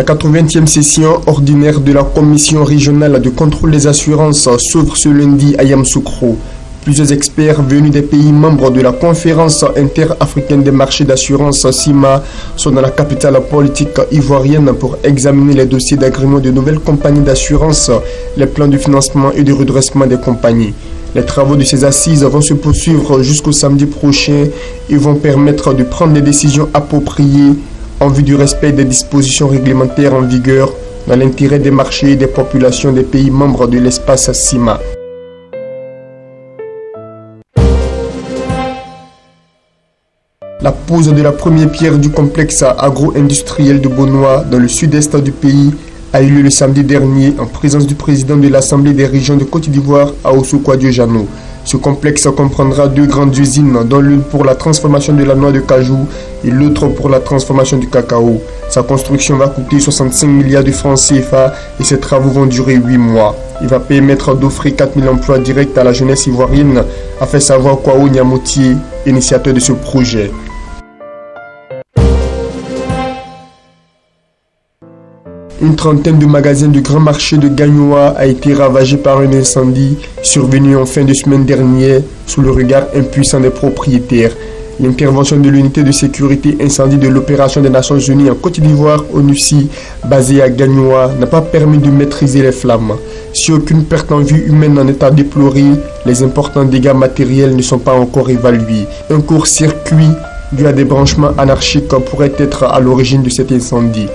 La 80e session ordinaire de la Commission régionale de contrôle des assurances s'ouvre ce lundi à Yamoussoukro. Plusieurs experts venus des pays membres de la Conférence interafricaine des marchés d'assurance CIMA sont dans la capitale politique ivoirienne pour examiner les dossiers d'agrément de nouvelles compagnies d'assurance, les plans de financement et de redressement des compagnies. Les travaux de ces assises vont se poursuivre jusqu'au samedi prochain et vont permettre de prendre des décisions appropriées en vue du respect des dispositions réglementaires en vigueur dans l'intérêt des marchés et des populations des pays membres de l'espace CIMA. La pose de la première pierre du complexe agro-industriel de Bonoa dans le sud-est du pays a eu lieu le samedi dernier en présence du président de l'Assemblée des régions de Côte d'Ivoire, Aossou Kouadio-Jano. Ce complexe comprendra deux grandes usines, dont l'une pour la transformation de la noix de cajou et l'autre pour la transformation du cacao. Sa construction va coûter 65 milliards de francs CFA et ses travaux vont durer 8 mois. Il va permettre d'offrir 4000 emplois directs à la jeunesse ivoirienne, a fait savoir Kwao Nyamoutié, initiateur de ce projet. Une trentaine de magasins du grand marché de Gagnoa a été ravagée par un incendie survenu en fin de semaine dernière sous le regard impuissant des propriétaires. L'intervention de l'unité de sécurité incendie de l'opération des Nations Unies en Côte d'Ivoire, ONUCI, basée à Gagnoa, n'a pas permis de maîtriser les flammes. Si aucune perte en vie humaine n'en est à déplorer, les importants dégâts matériels ne sont pas encore évalués. Un court-circuit dû à des branchements anarchiques pourrait être à l'origine de cet incendie.